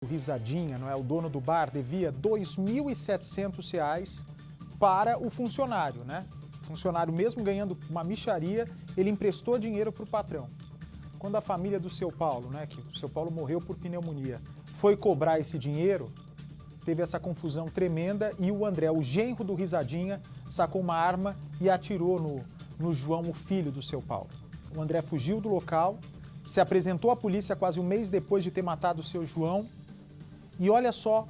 O Risadinha, não é, o dono do bar, devia R$ 2.700 para o funcionário, né? O funcionário, mesmo ganhando uma mixaria, ele emprestou dinheiro para o patrão. Quando a família do seu Paulo, né, que o seu Paulo morreu por pneumonia, foi cobrar esse dinheiro, teve essa confusão tremenda e o André, o genro do Risadinha, sacou uma arma e atirou no João, o filho do seu Paulo. O André fugiu do local, se apresentou à polícia quase um mês depois de ter matado o seu João. E olha só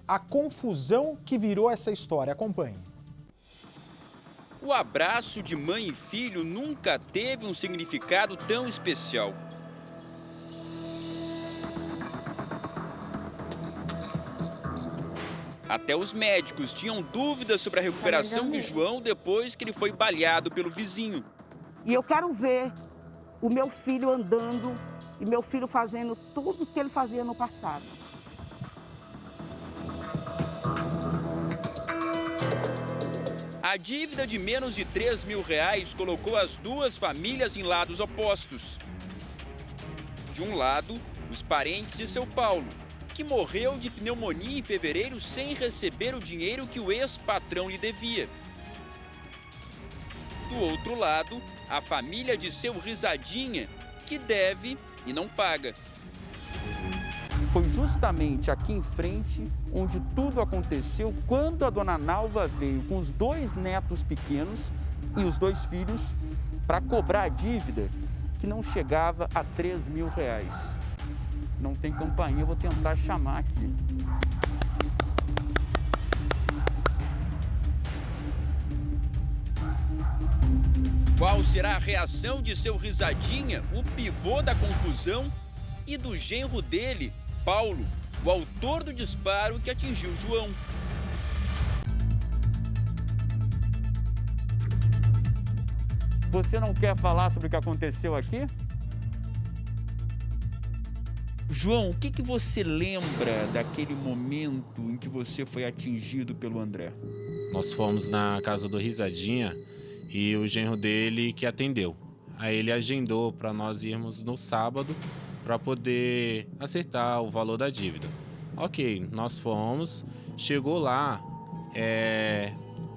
a confusão que virou essa história. Acompanhe. O abraço de mãe e filho nunca teve um significado tão especial. Até os médicos tinham dúvidas sobre a recuperação de João depois que ele foi baleado pelo vizinho. E eu quero ver o meu filho andando e meu filho fazendo tudo que ele fazia no passado. A dívida de menos de R$ 3.000 colocou as duas famílias em lados opostos. De um lado, os parentes de seu Paulo, que morreu de pneumonia em fevereiro sem receber o dinheiro que o ex-patrão lhe devia. Do outro lado, a família de seu Risadinha, que deve e não paga. Foi justamente aqui em frente onde tudo aconteceu quando a dona Nalva veio com os 2 netos pequenos e os 2 filhos para cobrar a dívida que não chegava a R$ 3.000. Não tem campainha, eu vou tentar chamar aqui. Qual será a reação de seu Risadinha, o pivô da confusão, e do genro dele, Paulo, o autor do disparo que atingiu João? Você não quer falar sobre o que aconteceu aqui? João, o que você lembra daquele momento em que você foi atingido pelo André? Nós fomos na casa do Risadinha e o genro dele que atendeu. Aí ele agendou para nós irmos no sábado para poder acertar o valor da dívida. Ok, nós fomos, chegou lá,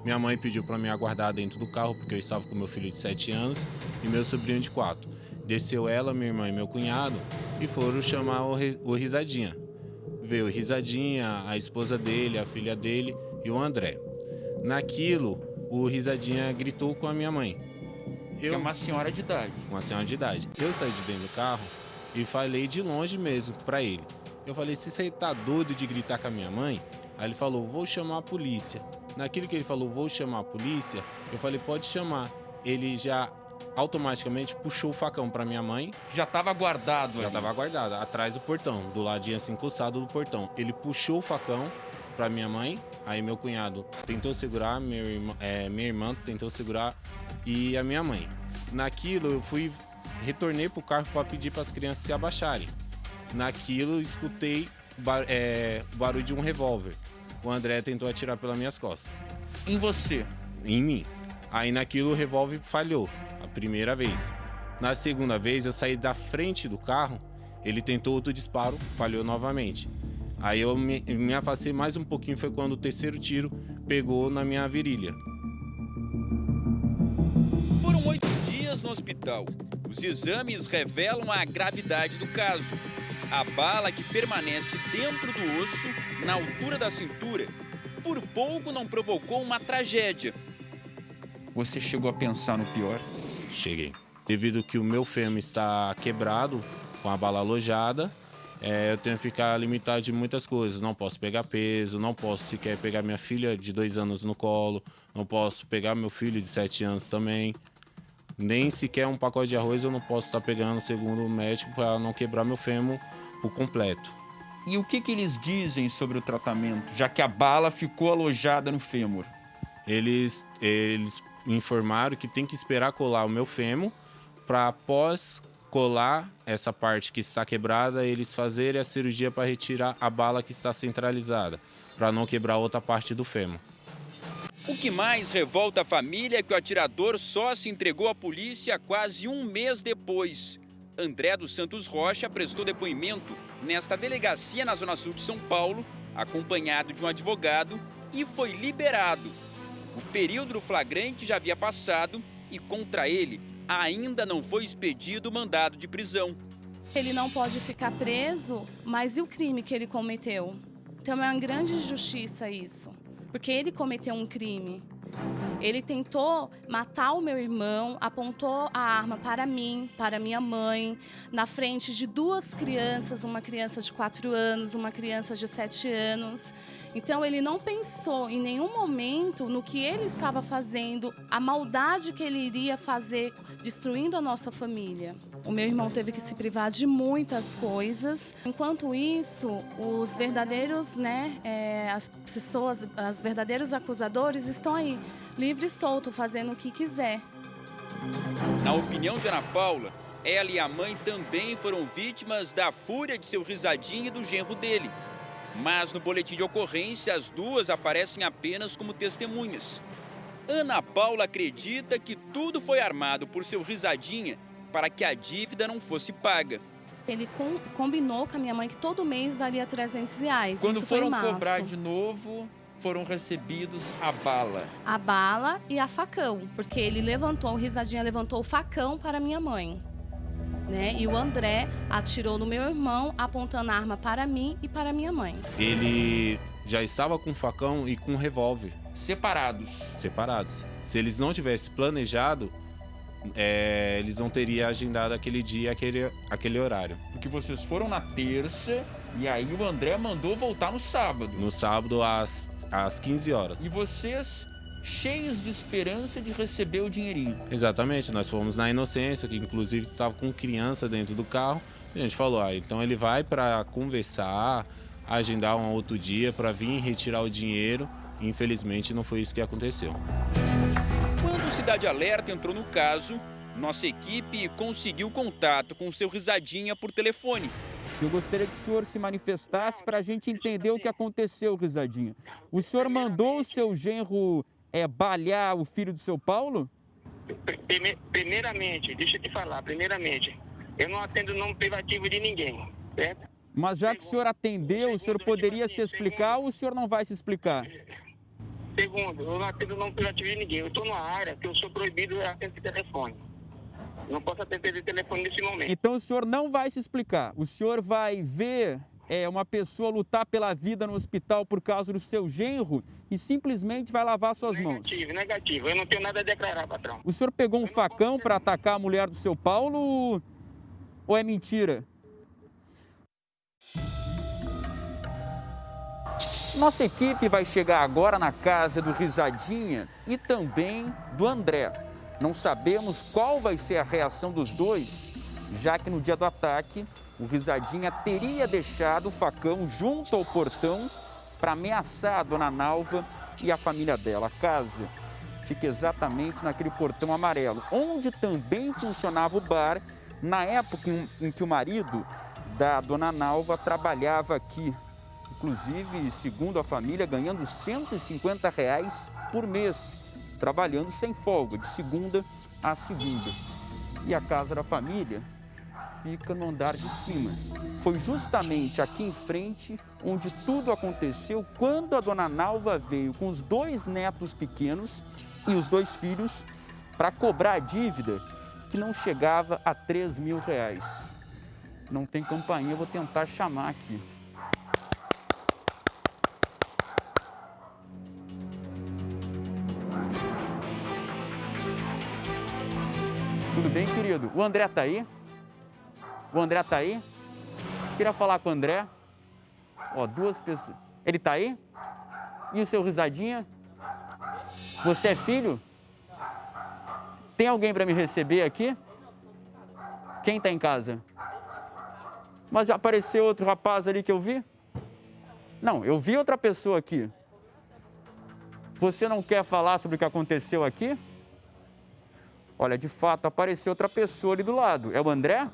minha mãe pediu para me aguardar dentro do carro porque eu estava com meu filho de 7 anos e meu sobrinho de 4. Desceu ela, minha irmã e meu cunhado e foram chamar o Risadinha. Veio o Risadinha, a esposa dele, a filha dele e o André. Naquilo, o Risadinha gritou com a minha mãe. Que é uma senhora de idade. Uma senhora de idade. Eu saí de dentro do carro e falei de longe mesmo para ele. Eu falei, se você tá doido de gritar com a minha mãe? Aí ele falou, vou chamar a polícia. Naquilo que ele falou, vou chamar a polícia, eu falei, pode chamar. Ele já automaticamente puxou o facão para minha mãe. Já estava guardado. Já estava guardado, atrás do portão, do ladinho assim, encostado do portão. Ele puxou o facão para minha mãe, aí meu cunhado tentou segurar, minha irmã tentou segurar e a minha mãe. Naquilo eu retornei pro carro para pedir para as crianças se abaixarem. Naquilo escutei o barulho de um revólver. O André tentou atirar pelas minhas costas. Em você? Em mim. Aí naquilo o revólver falhou, a primeira vez. Na segunda vez eu saí da frente do carro, ele tentou outro disparo, falhou novamente. Aí eu me afastei mais um pouquinho, foi quando o terceiro tiro pegou na minha virilha. Foram 8 dias no hospital. Os exames revelam a gravidade do caso. A bala que permanece dentro do osso, na altura da cintura, por pouco não provocou uma tragédia. Você chegou a pensar no pior? Cheguei. Devido que o meu fêmur está quebrado, com a bala alojada, eu tenho que ficar limitado de muitas coisas. Não posso pegar peso, não posso sequer pegar minha filha de 2 anos no colo, não posso pegar meu filho de 7 anos também. Nem sequer um pacote de arroz eu não posso estar pegando, segundo o médico, para não quebrar meu fêmur por completo. E o que eles dizem sobre o tratamento, já que a bala ficou alojada no fêmur? Eles me informaram que tem que esperar colar o meu fêmur para após colar essa parte que está quebrada, eles fazerem a cirurgia para retirar a bala que está centralizada, para não quebrar outra parte do fêmur. O que mais revolta a família é que o atirador só se entregou à polícia quase um mês depois. André dos Santos Rocha prestou depoimento nesta delegacia na Zona Sul de São Paulo, acompanhado de um advogado, e foi liberado. O período do flagrante já havia passado e contra ele ainda não foi expedido o mandado de prisão. Ele não pode ficar preso, mas e o crime que ele cometeu? Então é uma grande injustiça isso, porque ele cometeu um crime. Ele tentou matar o meu irmão, apontou a arma para mim, para minha mãe, na frente de duas crianças, uma criança de 4 anos, uma criança de 7 anos. Então, ele não pensou em nenhum momento no que ele estava fazendo, a maldade que ele iria fazer, destruindo a nossa família. O meu irmão teve que se privar de muitas coisas. Enquanto isso, os verdadeiros, as pessoas, os verdadeiros acusadores estão aí, livre e solto, fazendo o que quiser. Na opinião de Ana Paula, ela e a mãe também foram vítimas da fúria de seu risadinho e do genro dele. Mas no boletim de ocorrência, as duas aparecem apenas como testemunhas. Ana Paula acredita que tudo foi armado por seu risadinha para que a dívida não fosse paga. Ele combinou com a minha mãe que todo mês daria R$300. Quando Isso foram foi em março. cobrar de novo, foram recebidos a bala. A bala e a facão, porque ele levantou, o risadinha levantou o facão para minha mãe. E o André atirou no meu irmão, apontando a arma para mim e para minha mãe. Ele já estava com facão e com revólver. Separados. Separados. Se eles não tivessem planejado, eles não teriam agendado aquele dia, aquele horário. Porque vocês foram na terça e aí o André mandou voltar no sábado. No sábado, às 15 horas. E vocês, cheios de esperança de receber o dinheirinho. Exatamente, nós fomos na inocência, que inclusive estava com criança dentro do carro. A gente falou, então ele vai para conversar, agendar um outro dia para vir retirar o dinheiro. E, infelizmente, não foi isso que aconteceu. Quando o Cidade Alerta entrou no caso, nossa equipe conseguiu contato com o seu risadinha por telefone. Eu gostaria que o senhor se manifestasse para a gente entender o que aconteceu, risadinha. O senhor mandou o seu genro balear o filho do seu Paulo? Primeiramente, deixa eu te falar, eu não atendo nome privativo de ninguém, certo? Mas já que o senhor atendeu, o senhor poderia se explicar ou o senhor não vai se explicar? Segundo, eu não atendo nome privativo de ninguém. Eu estou numa área que eu sou proibido de atender telefone. Não posso atender telefone nesse momento. Então o senhor não vai se explicar. O senhor vai ver uma pessoa lutar pela vida no hospital por causa do seu genro e simplesmente vai lavar suas mãos. Negativo. Eu não tenho nada a declarar, patrão. O senhor pegou um facão para atacar a mulher do seu Paulo ou é mentira? Nossa equipe vai chegar agora na casa do Risadinha e também do André. Não sabemos qual vai ser a reação dos dois, já que no dia do ataque, o Risadinha teria deixado o facão junto ao portão para ameaçar a dona Nalva e a família dela. A casa fica exatamente naquele portão amarelo, onde também funcionava o bar, na época em que o marido da dona Nalva trabalhava aqui. Inclusive, segundo a família, ganhando R$150 por mês, trabalhando sem folga, de segunda a segunda. E a casa da família fica no andar de cima. Foi justamente aqui em frente onde tudo aconteceu quando a dona Nalva veio com os 2 netos pequenos e os 2 filhos para cobrar a dívida que não chegava a R$3.000. Não tem campainha, eu vou tentar chamar aqui. Tudo bem, querido? O André tá aí? O André tá aí? Queria falar com o André. 2 pessoas. Ele tá aí? E o seu Risadinha? Você é filho? Tem alguém para me receber aqui? Quem tá em casa? Mas já apareceu outro rapaz ali que eu vi? Não, eu vi outra pessoa aqui. Você não quer falar sobre o que aconteceu aqui? Olha, de fato, apareceu outra pessoa ali do lado. É o André?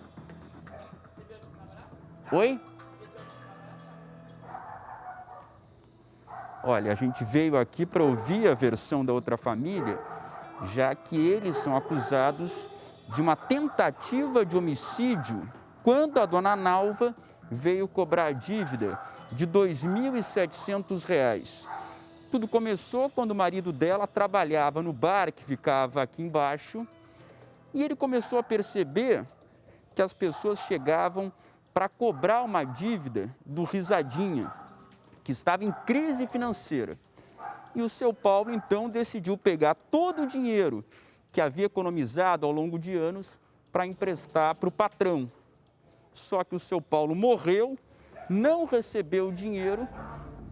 Oi? Olha, a gente veio aqui para ouvir a versão da outra família, já que eles são acusados de uma tentativa de homicídio quando a dona Nalva veio cobrar a dívida de R$ 2.700. Tudo começou quando o marido dela trabalhava no bar que ficava aqui embaixo e ele começou a perceber que as pessoas chegavam para cobrar uma dívida do Risadinha, que estava em crise financeira. E o seu Paulo, então, decidiu pegar todo o dinheiro que havia economizado ao longo de anos para emprestar para o patrão. Só que o seu Paulo morreu, não recebeu o dinheiro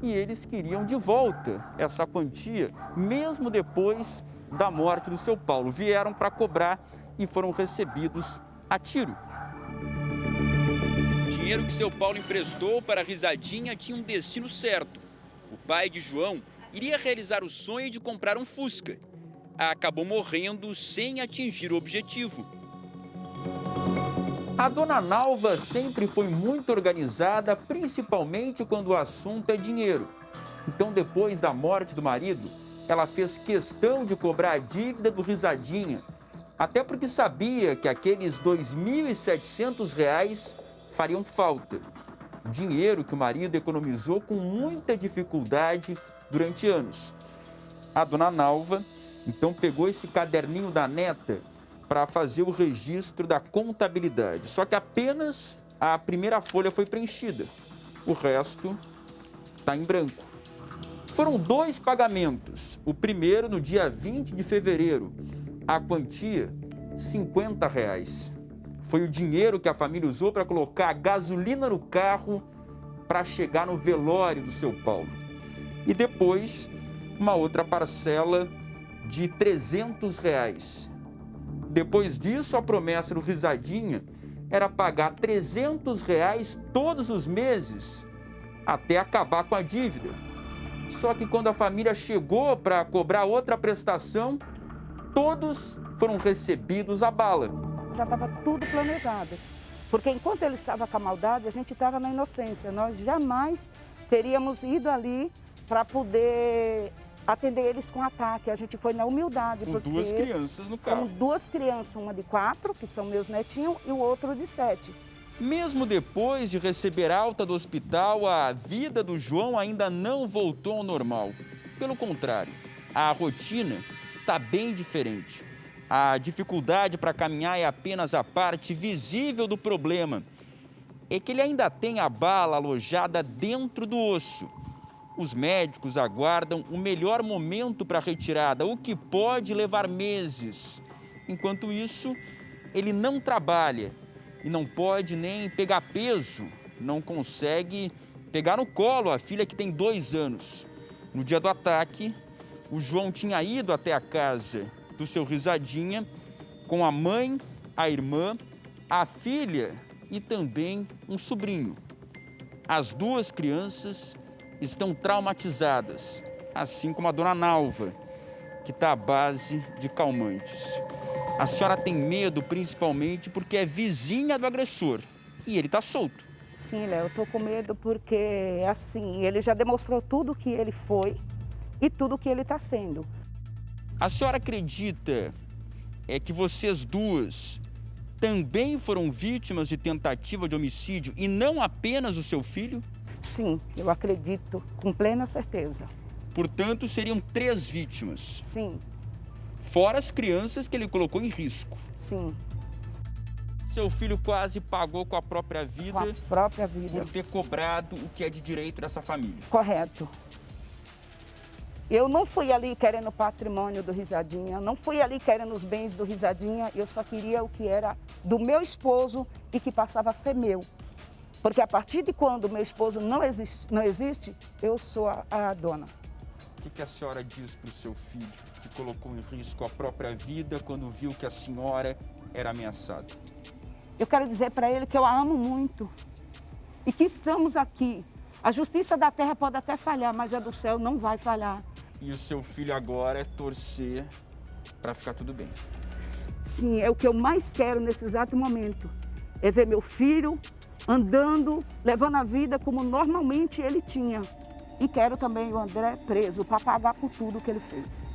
e eles queriam de volta essa quantia, mesmo depois da morte do seu Paulo. Vieram para cobrar e foram recebidos a tiro. O dinheiro que seu Paulo emprestou para a Risadinha tinha um destino certo. O pai de João iria realizar o sonho de comprar um Fusca. Acabou morrendo sem atingir o objetivo. A dona Nalva sempre foi muito organizada, principalmente quando o assunto é dinheiro. Então, depois da morte do marido, ela fez questão de cobrar a dívida do Risadinha, até porque sabia que aqueles R$ 2.700 fariam falta. Dinheiro que o marido economizou com muita dificuldade durante anos. A dona Nalva, então, pegou esse caderninho da neta para fazer o registro da contabilidade. Só que apenas a primeira folha foi preenchida. O resto está em branco. Foram 2 pagamentos. O primeiro no dia 20 de fevereiro. A quantia, R$ 50. Foi o dinheiro que a família usou para colocar gasolina no carro para chegar no velório do seu Paulo. E depois, uma outra parcela de R$ 300. Depois disso, a promessa do Risadinha era pagar R$ 300 todos os meses até acabar com a dívida. Só que quando a família chegou para cobrar outra prestação, todos foram recebidos à bala. Já estava tudo planejado, porque enquanto ele estava com a maldade, a gente estava na inocência. Nós jamais teríamos ido ali para poder atender eles com ataque. A gente foi na humildade. Com 2 crianças no carro. Com 2 crianças, uma de 4, que são meus netinhos, e o outro de 7. Mesmo depois de receber alta do hospital, a vida do João ainda não voltou ao normal. Pelo contrário, a rotina está bem diferente. A dificuldade para caminhar é apenas a parte visível do problema. É que ele ainda tem a bala alojada dentro do osso. Os médicos aguardam o melhor momento para a retirada, o que pode levar meses. Enquanto isso, ele não trabalha e não pode nem pegar peso, não consegue pegar no colo a filha que tem 2 anos. No dia do ataque, o João tinha ido até a casa do seu Risadinha com a mãe, a irmã, a filha e também um sobrinho. As 2 crianças estão traumatizadas, assim como a dona Nalva, que está à base de calmantes. A senhora tem medo principalmente porque é vizinha do agressor e ele está solto. Sim, Léo, eu estou com medo porque, assim, ele já demonstrou tudo que ele foi e tudo que ele está sendo. A senhora acredita que vocês 2 também foram vítimas de tentativa de homicídio e não apenas o seu filho? Sim, eu acredito com plena certeza. Portanto, seriam 3 vítimas. Sim. Fora as crianças que ele colocou em risco. Sim. Seu filho quase pagou com a própria vida. Com a própria vida. Por ter cobrado o que é de direito dessa família. Correto. Eu não fui ali querendo o patrimônio do Risadinha, eu não fui ali querendo os bens do Risadinha, eu só queria o que era do meu esposo e que passava a ser meu. Porque a partir de quando meu esposo não existe, eu sou a dona. O que a senhora diz para o seu filho, que colocou em risco a própria vida quando viu que a senhora era ameaçada? Eu quero dizer para ele que eu a amo muito e que estamos aqui. A justiça da terra pode até falhar, mas a do céu não vai falhar. E o seu filho agora é torcer para ficar tudo bem? Sim, é o que eu mais quero nesse exato momento. É ver meu filho andando, levando a vida como normalmente ele tinha. E quero também o André preso para pagar por tudo que ele fez.